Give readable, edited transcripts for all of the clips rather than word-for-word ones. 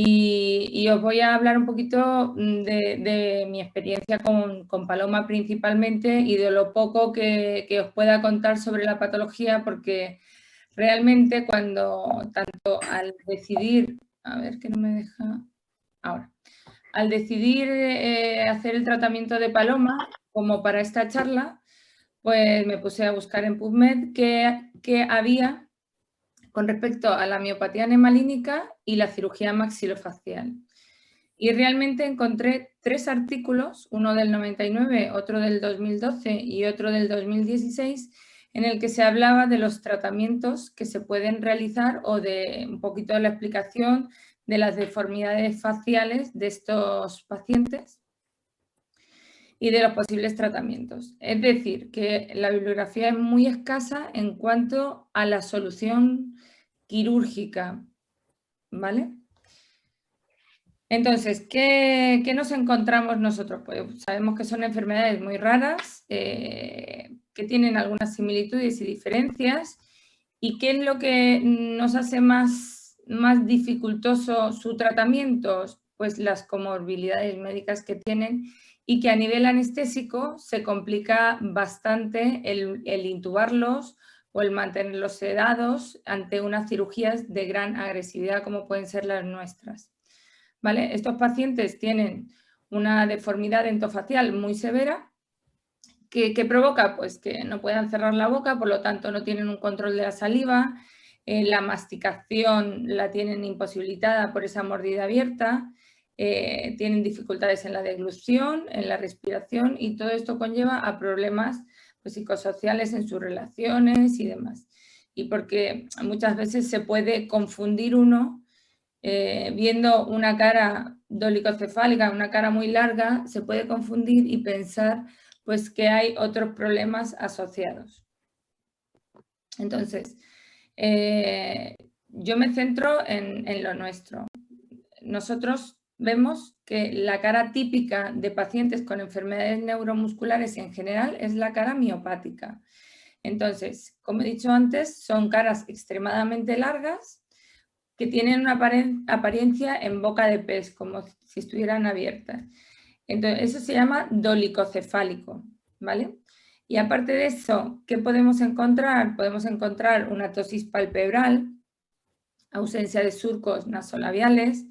Y os voy a hablar un poquito de mi experiencia con Paloma principalmente y de lo poco que os pueda contar sobre la patología, porque realmente tanto al decidir, a ver que no me deja ahora, al decidir hacer el tratamiento de Paloma, como para esta charla, pues me puse a buscar en PubMed qué había con respecto a la miopatía nemalínica y la cirugía maxilofacial. Y realmente encontré 3 artículos, uno del 99, otro del 2012 y otro del 2016, en el que se hablaba de los tratamientos que se pueden realizar o de un poquito de la explicación de las deformidades faciales de estos pacientes y de los posibles tratamientos. Es decir, que la bibliografía es muy escasa en cuanto a la solución quirúrgica, ¿vale? Entonces, ¿qué nos encontramos nosotros? Pues sabemos que son enfermedades muy raras, que tienen algunas similitudes y diferencias, y ¿qué es lo que nos hace más dificultoso su tratamiento? Pues las comorbilidades médicas que tienen y que a nivel anestésico se complica bastante el intubarlos o el mantenerlos sedados ante unas cirugías de gran agresividad como pueden ser las nuestras. ¿Vale? Estos pacientes tienen una deformidad dentofacial muy severa que provoca pues, que no puedan cerrar la boca, por lo tanto no tienen un control de la saliva, la masticación la tienen imposibilitada por esa mordida abierta, tienen dificultades en la deglución, en la respiración, y todo esto conlleva a problemas pues, psicosociales en sus relaciones y demás. Y porque muchas veces se puede confundir uno viendo una cara dolicocefálica, una cara muy larga, se puede confundir y pensar pues, que hay otros problemas asociados. Entonces, yo me centro en lo nuestro. Nosotros vemos que la cara típica de pacientes con enfermedades neuromusculares en general es la cara miopática. Entonces, como he dicho antes, son caras extremadamente largas que tienen una apariencia en boca de pez, como si estuvieran abiertas. Entonces, eso se llama dolicocefálico, ¿vale? Y aparte de eso, ¿qué podemos encontrar? Podemos encontrar una ptosis palpebral, ausencia de surcos nasolabiales,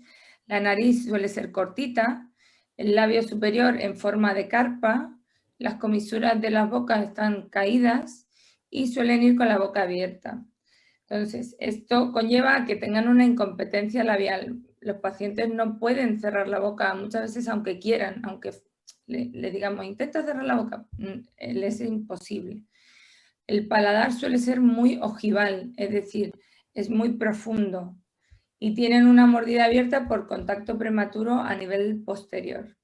la nariz suele ser cortita, el labio superior en forma de carpa, las comisuras de las bocas están caídas y suelen ir con la boca abierta. Entonces, esto conlleva a que tengan una incompetencia labial. Los pacientes no pueden cerrar la boca muchas veces aunque quieran, aunque le digamos, intenta cerrar la boca, les es imposible. El paladar suele ser muy ojival, es decir, es muy profundo y tienen una mordida abierta por contacto prematuro a nivel posterior.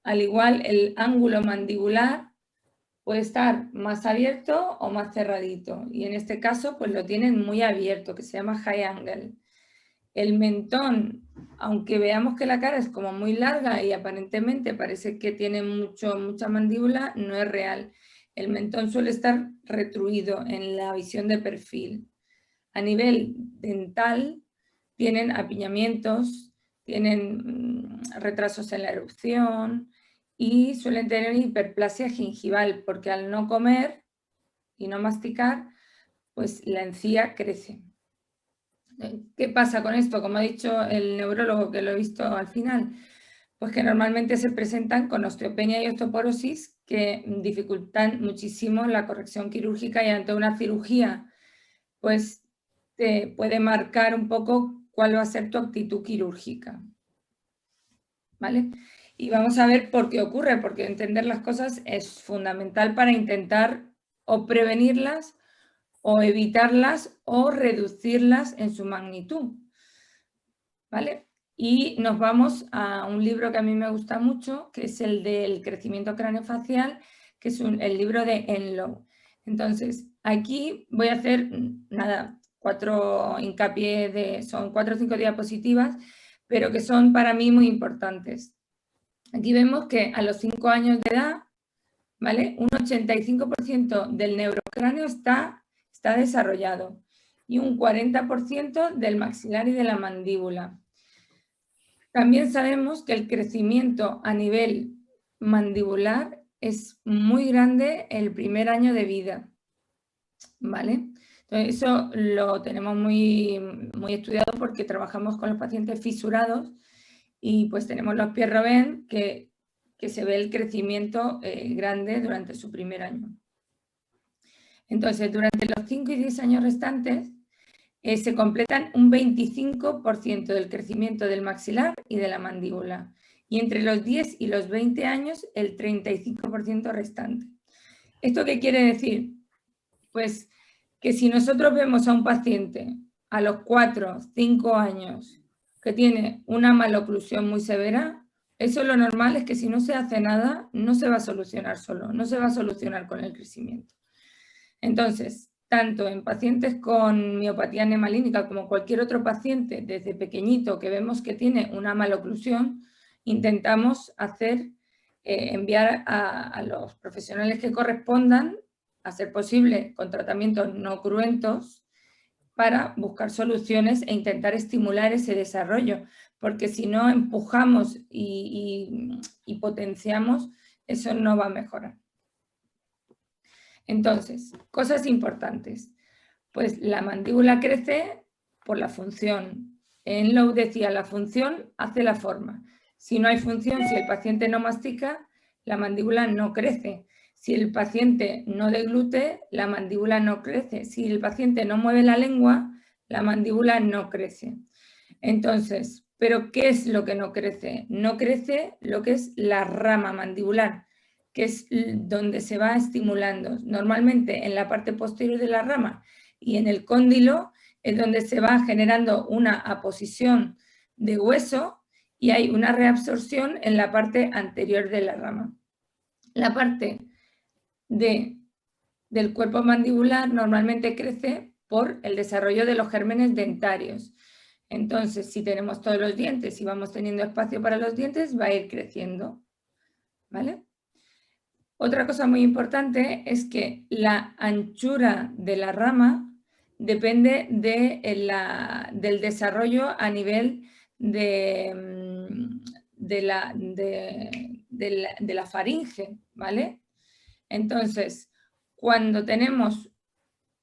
Al igual, el ángulo mandibular puede estar más abierto o más cerradito, y en este caso pues lo tienen muy abierto, que se llama high angle. El mentón, aunque veamos que la cara es como muy larga y aparentemente parece que tiene mucha mandíbula, no es real. El mentón suele estar retruido en la visión de perfil. A nivel dental tienen apiñamientos, tienen retrasos en la erupción y suelen tener hiperplasia gingival, porque al no comer y no masticar, pues la encía crece. ¿Qué pasa con esto? Como ha dicho el neurólogo, que lo he visto al final, pues que normalmente se presentan con osteopenia y osteoporosis que dificultan muchísimo la corrección quirúrgica, y ante una cirugía pues te puede marcar un poco cuál va a ser tu actitud quirúrgica. ¿Vale? Y vamos a ver por qué ocurre, porque entender las cosas es fundamental para intentar o prevenirlas o evitarlas o reducirlas en su magnitud. ¿Vale? Y nos vamos a un libro que a mí me gusta mucho, que es el del crecimiento craneofacial, que es el libro de Enlow. Entonces, aquí voy a hacer, nada, 4 hincapié son 4 o 5 diapositivas, pero que son para mí muy importantes. Aquí vemos que a los 5 años de edad, ¿vale? Un 85% del neurocráneo está desarrollado y un 40% del maxilar y de la mandíbula. También sabemos que el crecimiento a nivel mandibular es muy grande el primer año de vida, ¿vale? Entonces, eso lo tenemos muy estudiado porque trabajamos con los pacientes fisurados y pues tenemos los pies Robben que se ve el crecimiento grande durante su primer año. Entonces, durante los 5 y 10 años restantes, se completan un 25% del crecimiento del maxilar y de la mandíbula. Y entre los 10 y los 20 años, el 35% restante. ¿Esto qué quiere decir? Pues que si nosotros vemos a un paciente a los 4 o 5 años que tiene una maloclusión muy severa, eso lo normal es que si no se hace nada, no se va a solucionar solo, no se va a solucionar con el crecimiento. Entonces, tanto en pacientes con miopatía nemalínica como cualquier otro paciente desde pequeñito que vemos que tiene una maloclusión, intentamos enviar a los profesionales que correspondan, a ser posible con tratamientos no cruentos, para buscar soluciones e intentar estimular ese desarrollo, porque si no empujamos y potenciamos, eso no va a mejorar. Entonces, cosas importantes. Pues la mandíbula crece por la función. En Lowe decía, la función hace la forma. Si no hay función, si el paciente no mastica, la mandíbula no crece. Si el paciente no deglute, la mandíbula no crece. Si el paciente no mueve la lengua, la mandíbula no crece. Entonces, ¿pero qué es lo que no crece? No crece lo que es la rama mandibular, que es donde se va estimulando. Normalmente en la parte posterior de la rama y en el cóndilo es donde se va generando una aposición de hueso y hay una reabsorción en la parte anterior de la rama. La parte del cuerpo mandibular normalmente crece por el desarrollo de los gérmenes dentarios. Entonces, si tenemos todos los dientes y vamos teniendo espacio para los dientes, va a ir creciendo, ¿vale? Otra cosa muy importante es que la anchura de la rama depende del desarrollo a nivel de la faringe, ¿vale? Entonces, cuando tenemos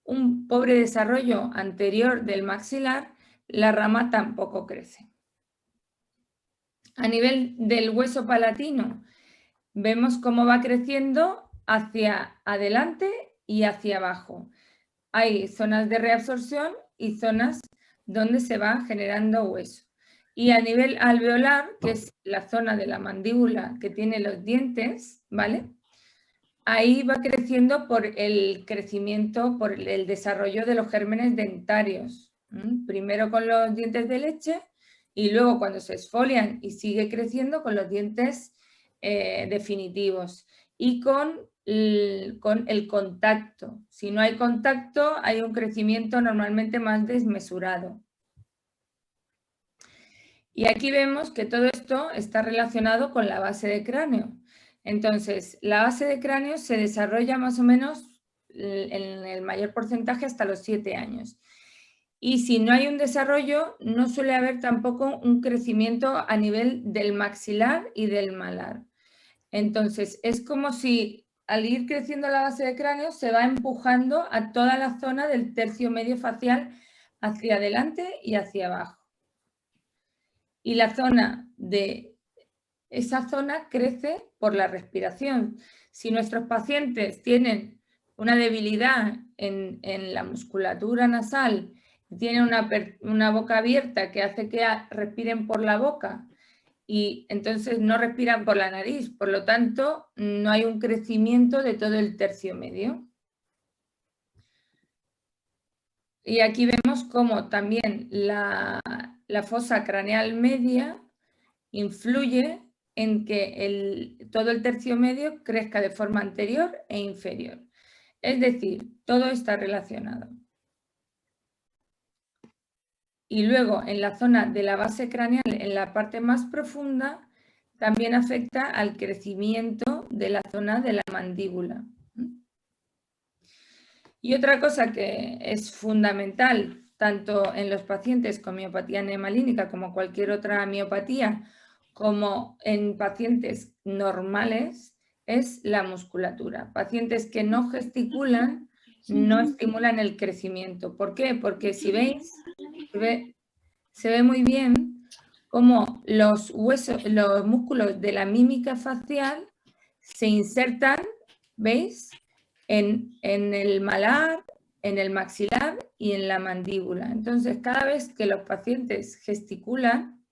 un pobre desarrollo anterior del maxilar, la rama tampoco crece. A nivel del hueso palatino, vemos cómo va creciendo hacia adelante y hacia abajo. Hay zonas de reabsorción y zonas donde se va generando hueso. Y a nivel alveolar, que es la zona de la mandíbula que tiene los dientes, ¿vale? Ahí va creciendo por el crecimiento, por el desarrollo de los gérmenes dentarios. Primero con los dientes de leche y luego cuando se exfolian y sigue creciendo con los dientes definitivos y con el contacto. Si no hay contacto, hay un crecimiento normalmente más desmesurado. Y aquí vemos que todo esto está relacionado con la base de cráneo. Entonces, la base de cráneo se desarrolla más o menos en el mayor porcentaje hasta los 7 años. Y si no hay un desarrollo, no suele haber tampoco un crecimiento a nivel del maxilar y del malar. Entonces, es como si al ir creciendo la base de cráneo se va empujando a toda la zona del tercio medio facial hacia adelante y hacia abajo. Y esa zona crece por la respiración. Si nuestros pacientes tienen una debilidad en la musculatura nasal, tienen una boca abierta que hace que respiren por la boca y entonces no respiran por la nariz, por lo tanto no hay un crecimiento de todo el tercio medio. Y aquí vemos cómo también la fosa craneal media influye en que todo el tercio medio crezca de forma anterior e inferior. Es decir, todo está relacionado. Y luego en la zona de la base craneal, en la parte más profunda, también afecta al crecimiento de la zona de la mandíbula. Y otra cosa que es fundamental tanto en los pacientes con miopatía nemalínica como cualquier otra miopatía, como en pacientes normales, es la musculatura. Pacientes que no gesticulan no estimulan el crecimiento. ¿Por qué? Porque si veis, se ve muy bien cómo los músculos de la mímica facial se insertan, ¿veis? En el malar, en el maxilar y en la mandíbula. Entonces, cada vez que los pacientes gesticulan,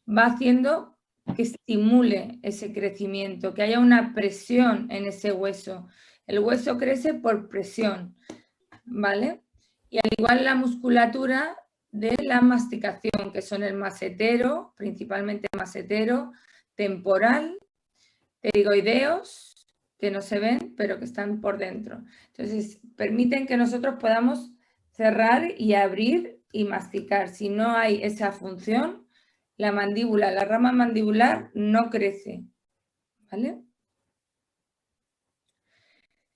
va haciendo que estimule ese crecimiento, que haya una presión en ese hueso. El hueso crece por presión, ¿vale? Y al igual la musculatura de la masticación, que son el masetero, principalmente el masetero, temporal, pterigoideos, que no se ven, pero que están por dentro. Entonces, permiten que nosotros podamos cerrar y abrir y masticar. Si no hay esa función, la mandíbula, la rama mandibular no crece, ¿vale?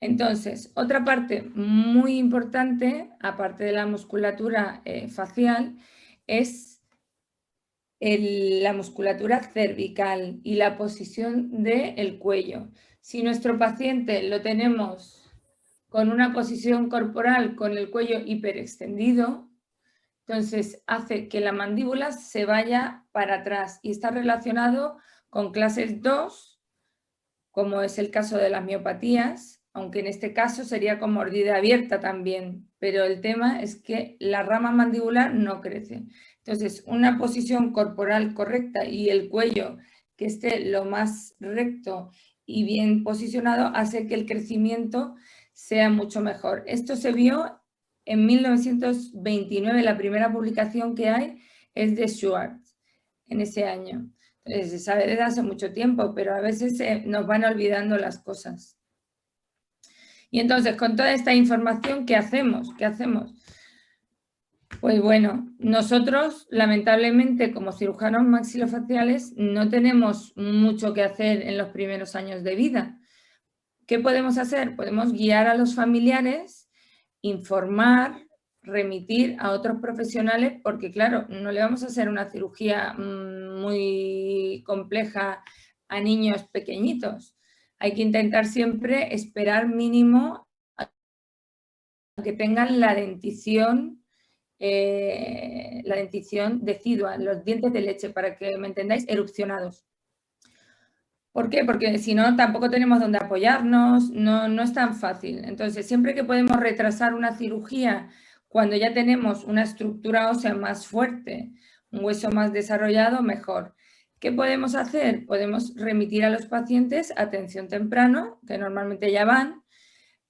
Entonces, otra parte muy importante, aparte de la musculatura facial, es la musculatura cervical y la posición del cuello. Si nuestro paciente lo tenemos con una posición corporal con el cuello hiperextendido, entonces hace que la mandíbula se vaya para atrás y está relacionado con clases 2, como es el caso de las miopatías, aunque en este caso sería con mordida abierta también, pero el tema es que la rama mandibular no crece. Entonces, una posición corporal correcta y el cuello que esté lo más recto y bien posicionado hace que el crecimiento sea mucho mejor. Esto se vio en 1929, la primera publicación que hay es de Schwartz, en ese año. Se sabe desde hace mucho tiempo, pero a veces nos van olvidando las cosas. Y entonces, con toda esta información, ¿qué hacemos? ¿Qué hacemos? Pues bueno, nosotros, lamentablemente, como cirujanos maxilofaciales, no tenemos mucho que hacer en los primeros años de vida. ¿Qué podemos hacer? Podemos guiar a los familiares, informar, remitir a otros profesionales, porque claro, no le vamos a hacer una cirugía muy compleja a niños pequeñitos. Hay que intentar siempre esperar mínimo a que tengan la dentición decidua, los dientes de leche, para que me entendáis, erupcionados. ¿Por qué? Porque si no, tampoco tenemos dónde apoyarnos, no es tan fácil. Entonces, siempre que podemos retrasar una cirugía cuando ya tenemos una estructura ósea más fuerte, un hueso más desarrollado, mejor. ¿Qué podemos hacer? Podemos remitir a los pacientes a atención temprano, que normalmente ya van,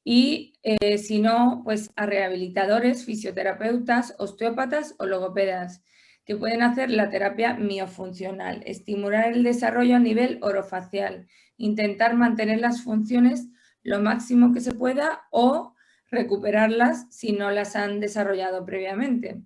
y si no, pues a rehabilitadores, fisioterapeutas, osteópatas o logopedas, que pueden hacer la terapia miofuncional, estimular el desarrollo a nivel orofacial, intentar mantener las funciones lo máximo que se pueda o recuperarlas si no las han desarrollado previamente.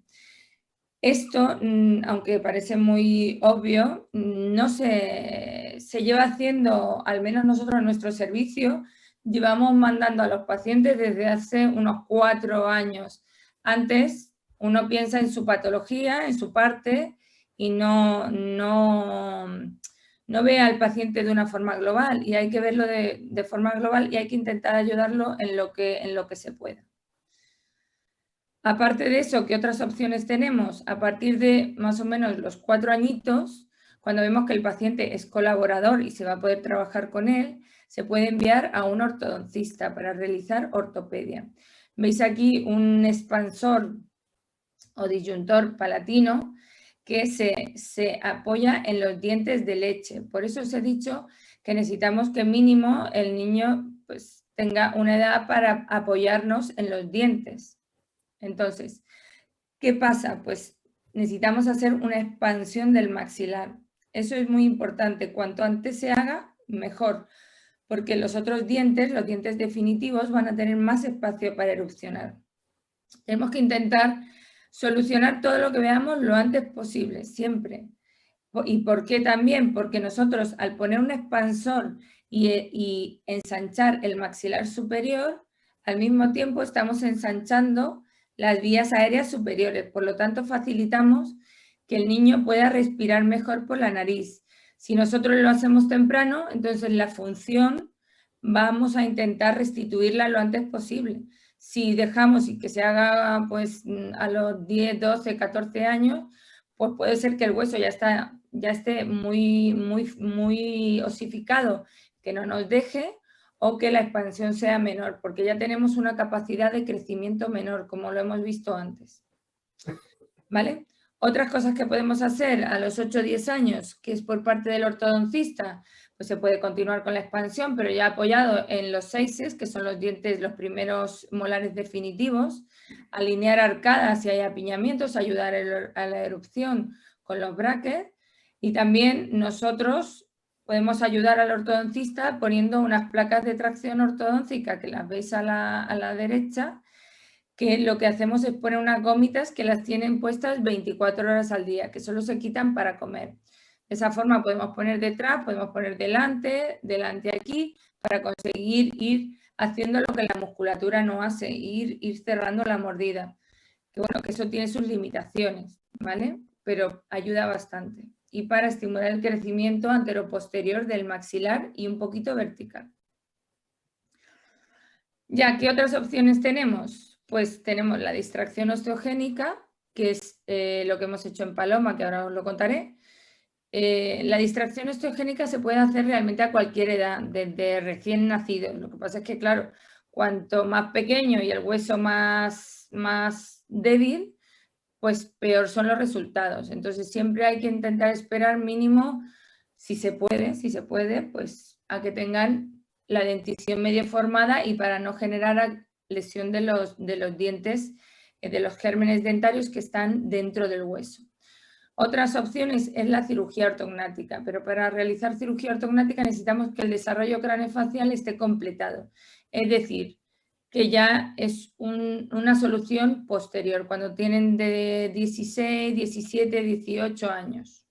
Esto, aunque parece muy obvio, no se lleva haciendo, al menos nosotros en nuestro servicio, llevamos mandando a los pacientes desde hace unos 4 años. Antes uno piensa en su patología, en su parte, y no ve al paciente de una forma global, y hay que verlo de forma global y hay que intentar ayudarlo en lo que se pueda. Aparte de eso, ¿qué otras opciones tenemos? A partir de más o menos los 4 añitos, cuando vemos que el paciente es colaborador y se va a poder trabajar con él, se puede enviar a un ortodoncista para realizar ortopedia. Veis aquí un expansor o disyuntor palatino que se apoya en los dientes de leche. Por eso os he dicho que necesitamos que mínimo el niño pues, tenga una edad para apoyarnos en los dientes. Entonces, ¿qué pasa? Pues necesitamos hacer una expansión del maxilar. Eso es muy importante. Cuanto antes se haga, mejor, porque los otros dientes, los dientes definitivos, van a tener más espacio para erupcionar. Tenemos que intentar solucionar todo lo que veamos lo antes posible, siempre. ¿Y por qué también? Porque nosotros, al poner un expansor y ensanchar el maxilar superior, al mismo tiempo estamos ensanchando las vías aéreas superiores. Por lo tanto, facilitamos que el niño pueda respirar mejor por la nariz. Si nosotros lo hacemos temprano, entonces la función vamos a intentar restituirla lo antes posible. Si dejamos y que se haga pues a los 10, 12, 14 años, pues puede ser que el hueso ya esté muy osificado, que no nos deje, o que la expansión sea menor, porque ya tenemos una capacidad de crecimiento menor, como lo hemos visto antes. ¿Vale? Otras cosas que podemos hacer a los 8 o 10 años, que es por parte del ortodoncista, pues se puede continuar con la expansión, pero ya apoyado en los seises, que son los dientes, los primeros molares definitivos, alinear arcadas si hay apiñamientos, ayudar a la erupción con los brackets, y también nosotros podemos ayudar al ortodoncista poniendo unas placas de tracción ortodóntica, que las veis a la derecha, que lo que hacemos es poner unas gomitas que las tienen puestas 24 horas al día, que solo se quitan para comer. De esa forma podemos poner detrás, podemos poner delante aquí, para conseguir ir haciendo lo que la musculatura no hace, ir cerrando la mordida. Que bueno, que eso tiene sus limitaciones, ¿vale? Pero ayuda bastante. Y para estimular el crecimiento anteroposterior del maxilar y un poquito vertical. Ya, ¿qué otras opciones tenemos? Pues tenemos la distracción osteogénica, que es lo que hemos hecho en Paloma, que ahora os lo contaré. La distracción osteogénica se puede hacer realmente a cualquier edad, desde recién nacido. Lo que pasa es que, claro, cuanto más pequeño y el hueso más débil, pues peor son los resultados. Entonces siempre hay que intentar esperar mínimo, si se puede, pues a que tengan la dentición medio formada, y para no generar lesión de los dientes, de los gérmenes dentarios que están dentro del hueso. Otras opciones es la cirugía ortognática, pero para realizar cirugía ortognática necesitamos que el desarrollo craneofacial esté completado. Es decir, que ya es una solución posterior, cuando tienen de 16, 17, 18 años.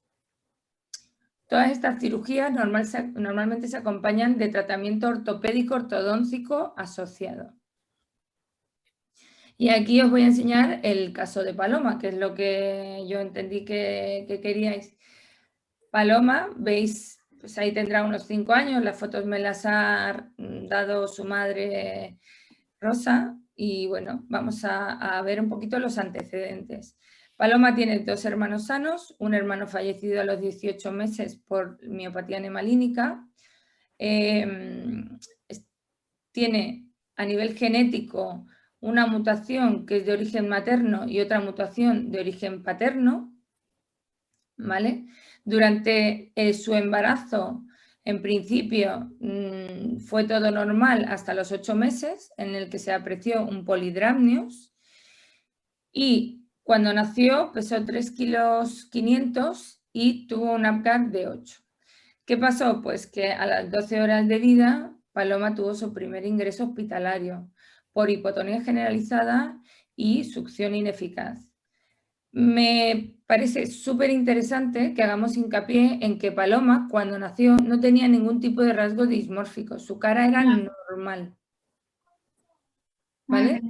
Todas estas cirugías normalmente se acompañan de tratamiento ortopédico ortodóntico asociado. Y aquí os voy a enseñar el caso de Paloma, que es lo que yo entendí que queríais. Paloma, veis, pues ahí tendrá unos 5 años, las fotos me las ha dado su madre Rosa, y bueno, vamos a ver un poquito los antecedentes. Paloma tiene 2 hermanos sanos, un hermano fallecido a los 18 meses por miopatía nemalínica. Tiene a nivel genético una mutación que es de origen materno y otra mutación de origen paterno, ¿vale? Durante su embarazo, en principio, fue todo normal hasta los 8 meses, en el que se apreció un polidramnios, y cuando nació pesó 3,5 kilos y tuvo un APGAR de 8. ¿Qué pasó? Pues que a las 12 horas de vida, Paloma tuvo su primer ingreso hospitalario por hipotonía generalizada y succión ineficaz. Me parece súper interesante que hagamos hincapié en que Paloma, cuando nació, no tenía ningún tipo de rasgo dismórfico. Su cara era normal, ¿vale?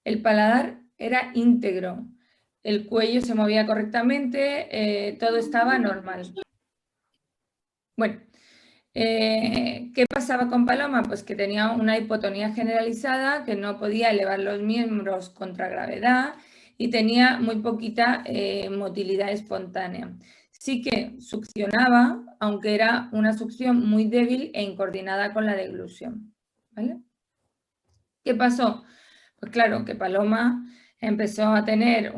El paladar era íntegro, el cuello se movía correctamente, todo estaba normal. Bueno, ¿qué pasaba con Paloma? Pues que tenía una hipotonía generalizada, que no podía elevar los miembros contra gravedad y tenía muy poquita motilidad espontánea. Sí que succionaba, aunque era una succión muy débil e incoordinada con la deglución, ¿vale? ¿Qué pasó? Pues claro, que Paloma empezó a tener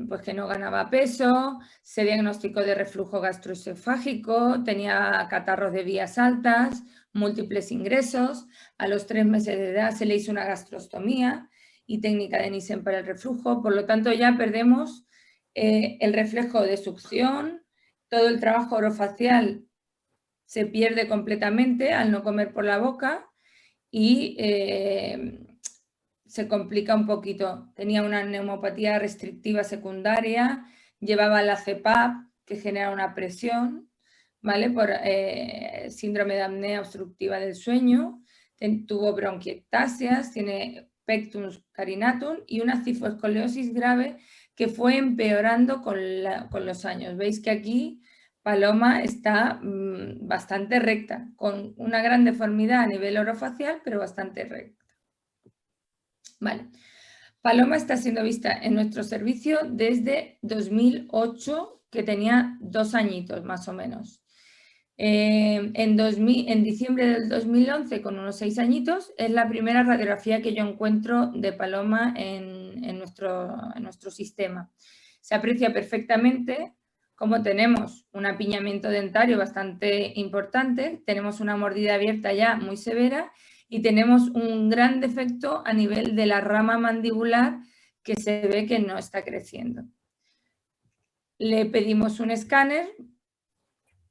pues que no ganaba peso, se diagnosticó de reflujo gastroesofágico, tenía catarros de vías altas, múltiples ingresos. A los 3 meses de edad se le hizo una gastrostomía y técnica de Nissen para el reflujo. Por lo tanto, ya perdemos el reflejo de succión, todo el trabajo orofacial se pierde completamente al no comer por la boca, y se complica un poquito. Tenía una neumopatía restrictiva secundaria, llevaba la CPAP, que genera una presión, ¿vale? Por síndrome de apnea obstructiva del sueño, tuvo bronquiectasias, tiene pectus carinatum y una cifoescoliosis grave que fue empeorando con los años. Veis que aquí Paloma está bastante recta, con una gran deformidad a nivel orofacial, pero bastante recta. Vale. Paloma está siendo vista en nuestro servicio desde 2008, que tenía 2 añitos más o menos. En diciembre del 2011, con unos 6 añitos, es la primera radiografía que yo encuentro de Paloma en nuestro sistema. Se aprecia perfectamente cómo tenemos un apiñamiento dentario bastante importante, tenemos una mordida abierta ya muy severa y tenemos un gran defecto a nivel de la rama mandibular que se ve que no está creciendo. Le pedimos un escáner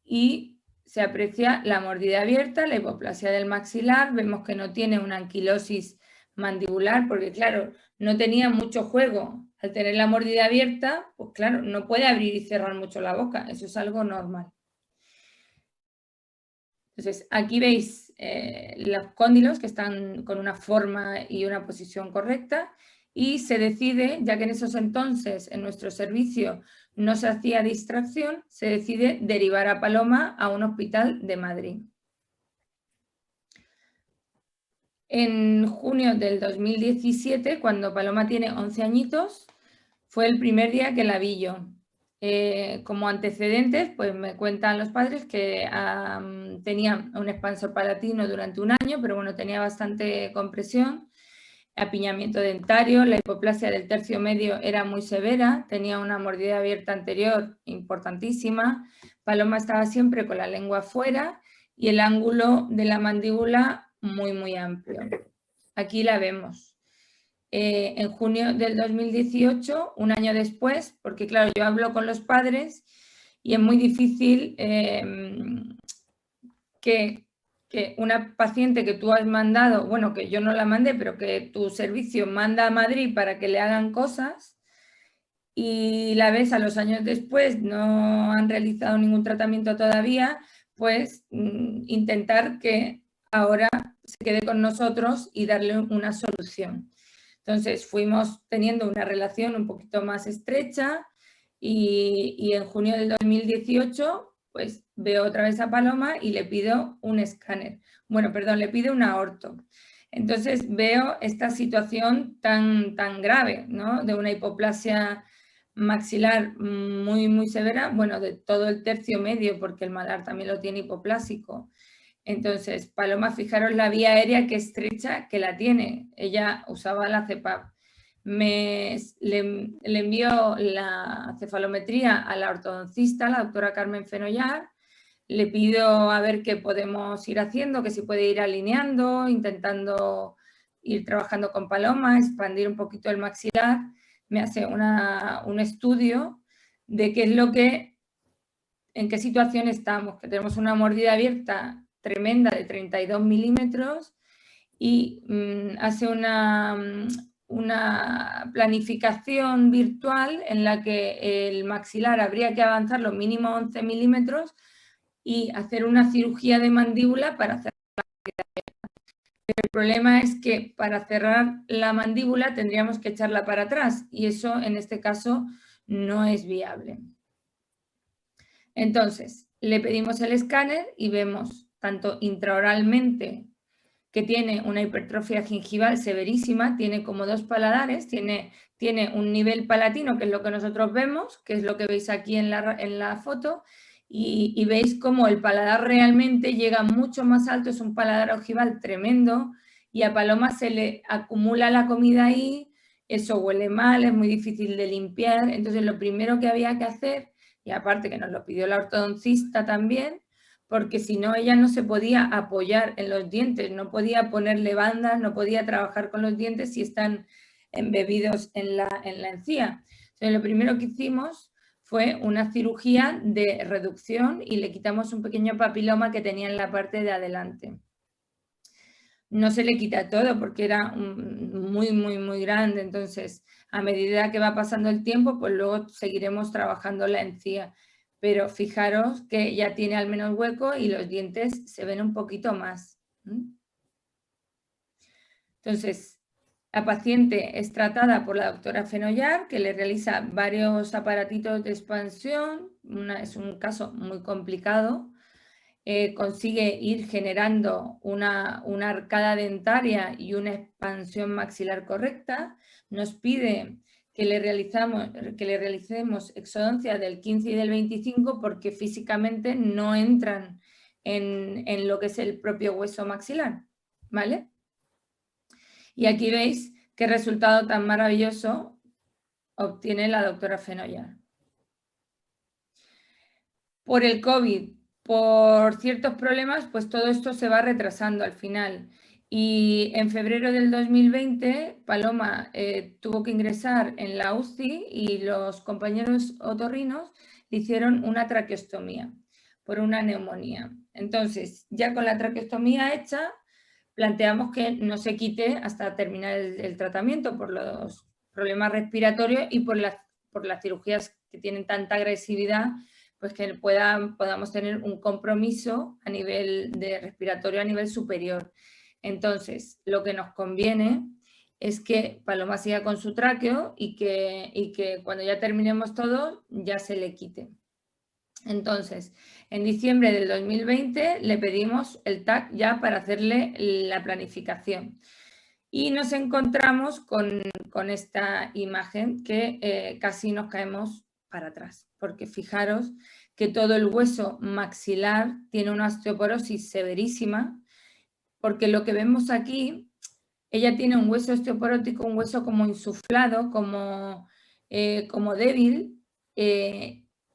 y se aprecia la mordida abierta, la hipoplasia del maxilar, vemos que no tiene una anquilosis mandibular porque claro, no tenía mucho juego. Al tener la mordida abierta, pues claro, no puede abrir y cerrar mucho la boca, eso es algo normal. Entonces, aquí veis los cóndilos que están con una forma y una posición correcta y se decide, ya que en esos entonces en nuestro servicio no se hacía distracción, se decide derivar a Paloma a un hospital de Madrid. En junio del 2017, cuando Paloma tiene 11 añitos, fue el primer día que la vi yo. Como antecedentes, pues me cuentan los padres que tenía un expansor palatino durante un año, pero bueno, tenía bastante compresión, apiñamiento dentario, la hipoplasia del tercio medio era muy severa, tenía una mordida abierta anterior importantísima, Paloma estaba siempre con la lengua afuera y el ángulo de la mandíbula muy, muy amplio. Aquí la vemos. En junio del 2018, un año después, porque claro, yo hablo con los padres y es muy difícil que una paciente que tú has mandado, bueno, que yo no la mandé, pero que tu servicio manda a Madrid para que le hagan cosas y la ves a los años después, no han realizado ningún tratamiento todavía, pues intentar que ahora se quede con nosotros y darle una solución. Entonces fuimos teniendo una relación un poquito más estrecha y en junio del 2018 pues veo otra vez a Paloma y le pido un escáner. Bueno, perdón, le pido un aorto. Entonces veo esta situación tan grave, ¿no? De una hipoplasia maxilar muy, muy severa, bueno, de todo el tercio medio, porque el malar también lo tiene hipoplásico. Entonces, Paloma, fijaros la vía aérea que estrecha que la tiene. Ella usaba la CPAP. Le envió la cefalometría a la ortodoncista, la doctora Carmen Fenollar. Le pido a ver qué podemos ir haciendo, que si puede ir alineando, intentando ir trabajando con Paloma, expandir un poquito el maxilar. Me hace un estudio de qué es lo que, en qué situación estamos, que tenemos una mordida abierta tremenda de 32 milímetros y hace una planificación virtual en la que el maxilar habría que avanzar lo mínimo 11 milímetros y hacer una cirugía de mandíbula para hacer la mordida abierta. Pero el problema es que para cerrar la mandíbula tendríamos que echarla para atrás y eso en este caso no es viable. Entonces, le pedimos el escáner y vemos tanto intraoralmente que tiene una hipertrofia gingival severísima, tiene como 2 paladares, tiene un nivel palatino, que es lo que nosotros vemos, que es lo que veis aquí en la foto, y veis como el paladar realmente llega mucho más alto, es un paladar ojival tremendo, y a Paloma se le acumula la comida ahí, eso huele mal, es muy difícil de limpiar, entonces lo primero que había que hacer, y aparte que nos lo pidió la ortodoncista también, porque si no ella no se podía apoyar en los dientes, no podía ponerle bandas, no podía trabajar con los dientes si están embebidos en la encía. Entonces lo primero que hicimos fue una cirugía de reducción y le quitamos un pequeño papiloma que tenía en la parte de adelante. No se le quita todo porque era muy, muy, muy grande, entonces a medida que va pasando el tiempo, pues luego seguiremos trabajando la encía. Pero fijaros que ya tiene al menos hueco y los dientes se ven un poquito más. Entonces, La paciente es tratada por la doctora Fenollar, que le realiza varios aparatitos de expansión. Es un caso muy complicado. Consigue ir generando una arcada dentaria y una expansión maxilar correcta. Nos pide que le realicemos exodoncia del 15 y del 25 porque físicamente no entran en lo que es el propio hueso maxilar, ¿vale? Y aquí veis qué resultado tan maravilloso obtiene la doctora Fenollar. Por el COVID, por ciertos problemas, pues todo esto se va retrasando al final. Y en febrero del 2020, Paloma tuvo que ingresar en la UCI y los compañeros otorrinos le hicieron una traqueostomía por una neumonía. Entonces, ya con la traqueostomía hecha, planteamos que no se quite hasta terminar el tratamiento por los problemas respiratorios y por las cirugías que tienen tanta agresividad, pues que podamos tener un compromiso a nivel de respiratorio a nivel superior. Entonces, lo que nos conviene es que Paloma siga con su tráqueo y que cuando ya terminemos todo, ya se le quite. Entonces, en diciembre del 2020 le pedimos el TAC ya para hacerle la planificación. Y nos encontramos con esta imagen que casi nos caemos para atrás, porque fijaros que todo el hueso maxilar tiene una osteoporosis severísima, porque lo que vemos aquí, ella tiene un hueso osteoporótico, un hueso como insuflado, como débil,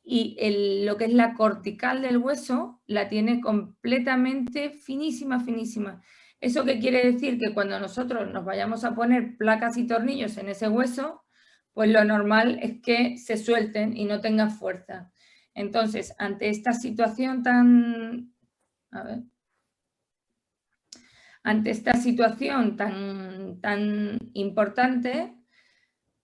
y lo que es la cortical del hueso la tiene completamente finísima, finísima. ¿Eso qué quiere decir? Que cuando nosotros nos vayamos a poner placas y tornillos en ese hueso, pues lo normal es que se suelten y no tengan fuerza. Entonces, ante esta situación tan importante,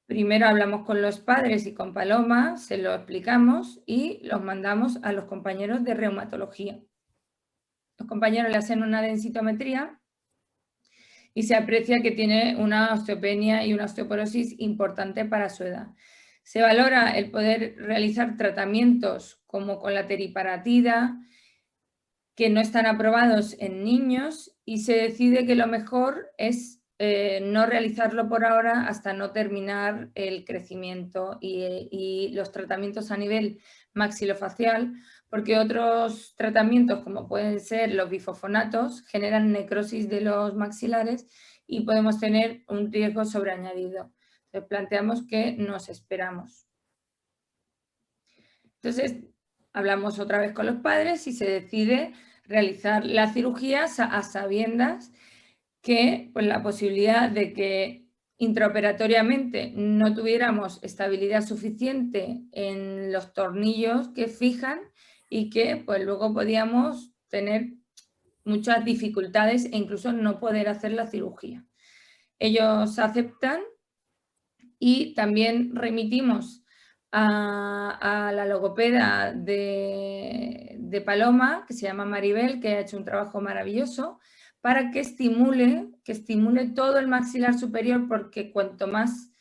primero hablamos con los padres y con Paloma, se lo explicamos y los mandamos a los compañeros de reumatología. Los compañeros le hacen una densitometría y se aprecia que tiene una osteopenia y una osteoporosis importante para su edad. Se valora el poder realizar tratamientos como con la teriparatida, que no están aprobados en niños, y se decide que lo mejor es no realizarlo por ahora hasta no terminar el crecimiento y los tratamientos a nivel maxilofacial, porque otros tratamientos, como pueden ser los bifosfonatos, generan necrosis de los maxilares y podemos tener un riesgo sobreañadido. Entonces, planteamos que nos esperamos. Entonces, hablamos otra vez con los padres y se decide realizar la cirugía a sabiendas que pues, la posibilidad de que intraoperatoriamente no tuviéramos estabilidad suficiente en los tornillos que fijan y que pues, luego podíamos tener muchas dificultades e incluso no poder hacer la cirugía. Ellos aceptan y también remitimos a la logopeda de Paloma, que se llama Maribel, que ha hecho un trabajo maravilloso, para que estimule todo el maxilar superior, porque cuanto más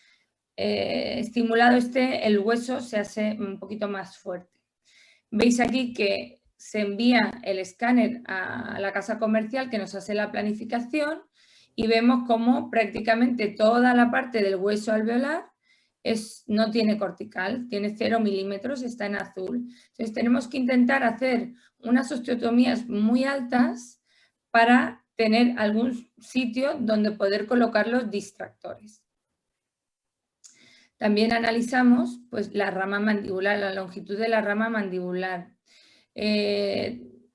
estimulado esté, el hueso se hace un poquito más fuerte. Veis aquí que se envía el escáner a la casa comercial que nos hace la planificación y vemos cómo prácticamente toda la parte del hueso alveolar no tiene cortical, tiene 0 milímetros, está en azul. Entonces tenemos que intentar hacer unas osteotomías muy altas para tener algún sitio donde poder colocar los distractores. También analizamos pues, la rama mandibular, la longitud de la rama mandibular.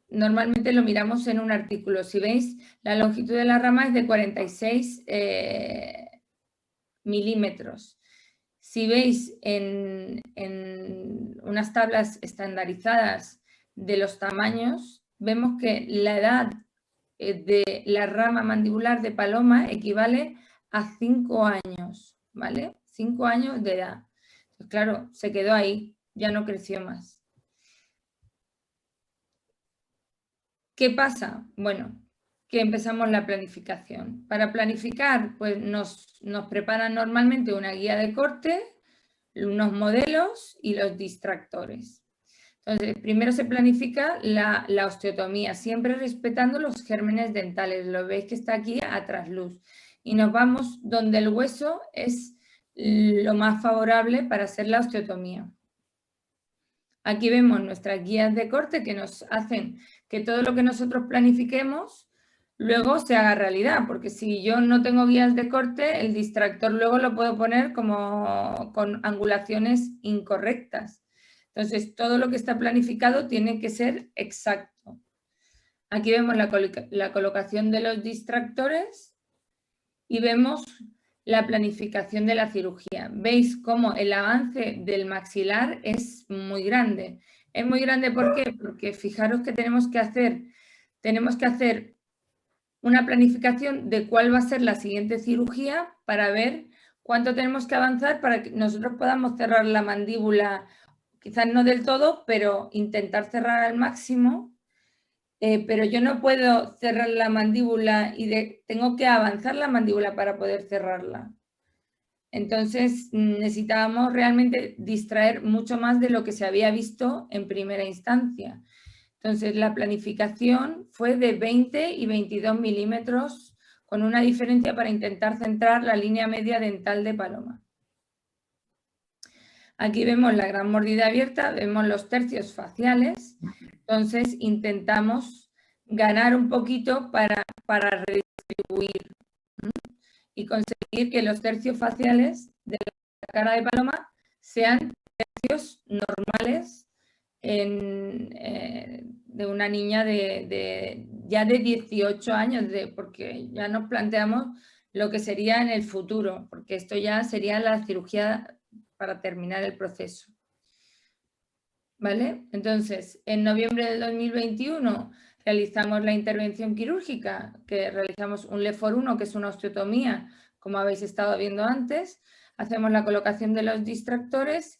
Normalmente lo miramos en un artículo. Si veis, la longitud de la rama es de 46 milímetros. Si veis en unas tablas estandarizadas de los tamaños, vemos que la edad de la rama mandibular de Paloma equivale a 5 años, ¿vale? 5 años de edad. Pues claro, se quedó ahí, ya no creció más. ¿Qué pasa? Bueno, que empezamos la planificación. Para planificar, pues nos preparan normalmente una guía de corte, unos modelos y los distractores. Entonces, primero se planifica la osteotomía, siempre respetando los gérmenes dentales. Lo veis que está aquí a trasluz. Y nos vamos donde el hueso es lo más favorable para hacer la osteotomía. Aquí vemos nuestras guías de corte que nos hacen que todo lo que nosotros planifiquemos luego se haga realidad, porque si yo no tengo guías de corte, el distractor luego lo puedo poner como con angulaciones incorrectas. Entonces, todo lo que está planificado tiene que ser exacto. Aquí vemos la colocación de los distractores y vemos la planificación de la cirugía. Veis cómo el avance del maxilar es muy grande. Es muy grande, ¿por qué? Porque fijaros que tenemos que hacer una planificación de cuál va a ser la siguiente cirugía para ver cuánto tenemos que avanzar para que nosotros podamos cerrar la mandíbula, quizás no del todo, pero intentar cerrar al máximo. Pero yo no puedo cerrar la mandíbula y tengo que avanzar la mandíbula para poder cerrarla. Entonces necesitábamos realmente distraer mucho más de lo que se había visto en primera instancia. Entonces la planificación fue de 20 y 22 milímetros con una diferencia para intentar centrar la línea media dental de Paloma. Aquí vemos la gran mordida abierta, vemos los tercios faciales, entonces intentamos ganar un poquito para redistribuir y conseguir que los tercios faciales de la cara de Paloma sean tercios normales de una niña ya de 18 años, porque ya nos planteamos lo que sería en el futuro, porque esto ya sería la cirugía para terminar el proceso. ¿Vale? Entonces, en noviembre del 2021 realizamos la intervención quirúrgica, que realizamos un LEFOR1, que es una osteotomía, como habéis estado viendo antes. Hacemos la colocación de los distractores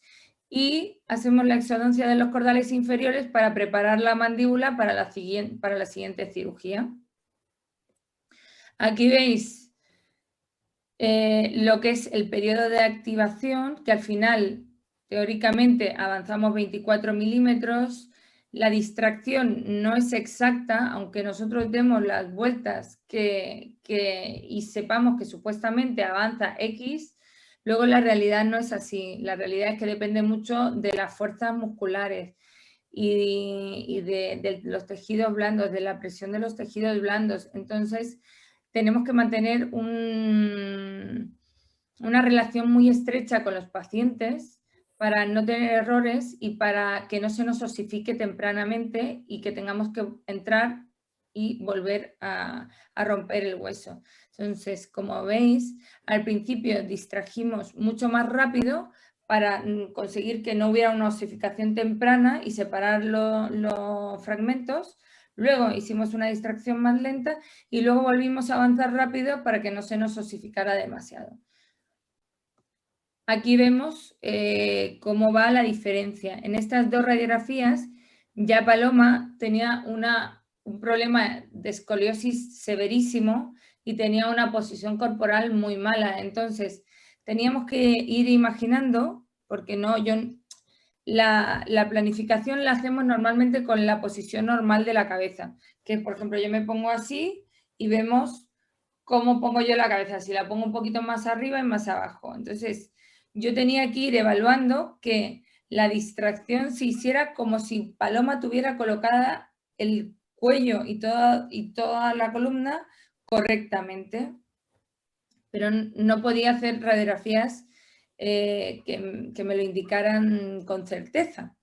y hacemos la exodoncia de los cordales inferiores para preparar la mandíbula para la siguiente cirugía. Aquí veis lo que es el periodo de activación, que al final, teóricamente, avanzamos 24 milímetros. La distracción no es exacta, aunque nosotros demos las vueltas y sepamos que supuestamente avanza X, luego la realidad no es así. La realidad es que depende mucho de las fuerzas musculares y de los tejidos blandos, de la presión de los tejidos blandos. Entonces, tenemos que mantener una relación muy estrecha con los pacientes para no tener errores y para que no se nos osifique tempranamente y que tengamos que entrar y volver a romper el hueso. Entonces, como veis, al principio distrajimos mucho más rápido para conseguir que no hubiera una osificación temprana y separar los fragmentos. Luego hicimos una distracción más lenta y luego volvimos a avanzar rápido para que no se nos osificara demasiado. Aquí vemos cómo va la diferencia. En estas dos radiografías ya Paloma tenía un problema de escoliosis severísimo y tenía una posición corporal muy mala. Entonces teníamos que ir imaginando, porque la planificación la hacemos normalmente con la posición normal de la cabeza, que por ejemplo yo me pongo así y vemos cómo pongo yo la cabeza, si la pongo un poquito más arriba y más abajo. Entonces yo tenía que ir evaluando que la distracción se hiciera como si Paloma tuviera colocada el cuello y toda la columna correctamente, pero no podía hacer radiografías que me lo indicaran con certeza.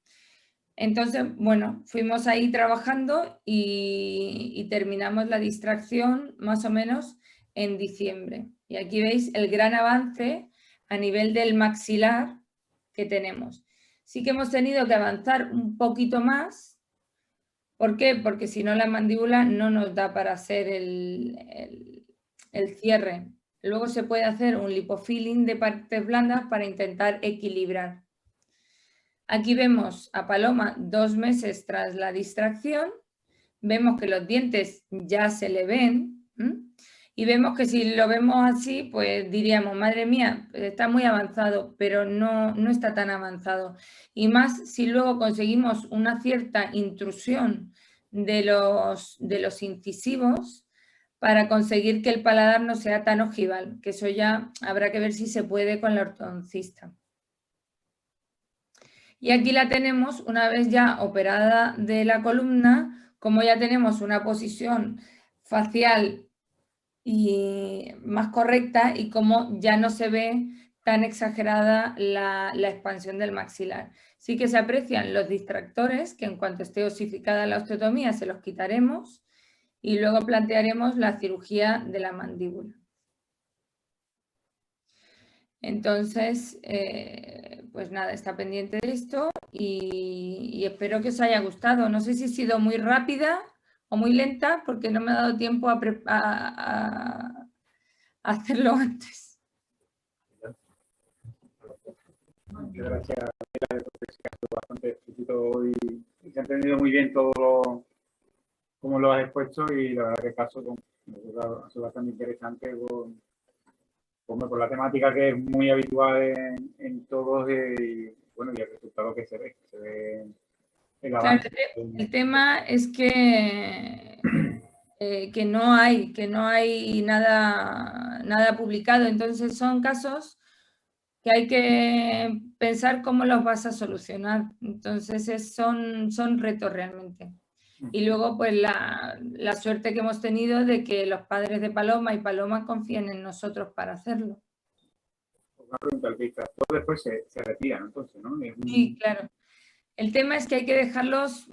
Entonces, bueno, fuimos ahí trabajando y terminamos la distracción más o menos en diciembre. Y aquí veis el gran avance a nivel del maxilar que tenemos. Sí que hemos tenido que avanzar un poquito más. ¿Por qué? Porque si no la mandíbula no nos da para hacer el cierre. Luego se puede hacer un lipofilling de partes blandas para intentar equilibrar. Aquí vemos a Paloma 2 meses tras la distracción. vemos que los dientes ya se le ven, y vemos que si lo vemos así, pues diríamos, madre mía, está muy avanzado, pero no está tan avanzado. Y más si luego conseguimos una cierta intrusión de los incisivos para conseguir que el paladar no sea tan ojival, que eso ya habrá que ver si se puede con la ortodoncista. Y aquí la tenemos una vez ya operada de la columna, como ya tenemos una posición facial y más correcta y como ya no se ve tan exagerada la expansión del maxilar. Sí que se aprecian los distractores, que en cuanto esté osificada la osteotomía se los quitaremos y luego plantearemos la cirugía de la mandíbula. Entonces, pues nada, está pendiente de esto y espero que os haya gustado. No sé si he sido muy rápida o muy lenta porque no me ha dado tiempo a hacerlo antes. Muchas gracias, porque se ha sido bastante explícito y se ha entendido muy bien todo como lo has expuesto y la verdad que el caso ha sido bastante interesante por la temática que es muy habitual en todos y bueno, y el resultado que se ve el avance. Claro, el tema es que no hay nada publicado, entonces son casos que hay que pensar cómo los vas a solucionar, entonces son retos realmente. Y luego pues la suerte que hemos tenido de que los padres de Paloma y Paloma confíen en nosotros para hacerlo. Una pregunta al todo después se retira, entonces, ¿no? Sí, claro. El tema es que hay que dejarlos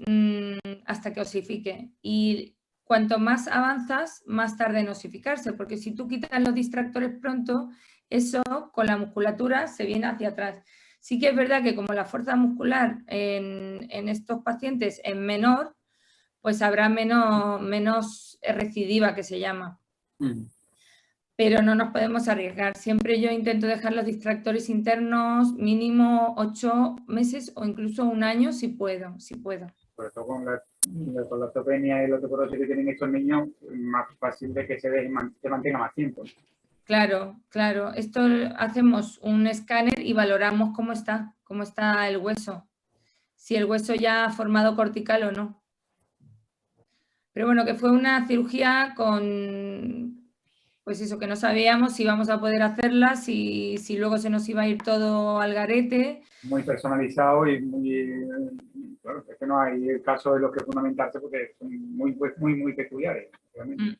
hasta que osifique y cuanto más avanzas, más tarde en osificarse, porque si tú quitas los distractores pronto, eso con la musculatura se viene hacia atrás. Sí que es verdad que como la fuerza muscular en estos pacientes es menor, pues habrá menos recidiva, que se llama. Pero no nos podemos arriesgar. Siempre yo intento dejar los distractores internos mínimo 8 meses o incluso un año si puedo. Por eso con la osteopenia y la osteoporosis que tienen estos niños, es más fácil de que se mantenga más tiempo. Claro. Esto hacemos un escáner y valoramos cómo está el hueso. Si el hueso ya ha formado cortical o no. Pero bueno, que fue una cirugía con, pues eso, que no sabíamos si íbamos a poder hacerla, si luego se nos iba a ir todo al garete. Muy personalizado y muy, claro, es que no hay el caso de los que fundamentarse porque son muy peculiares, realmente.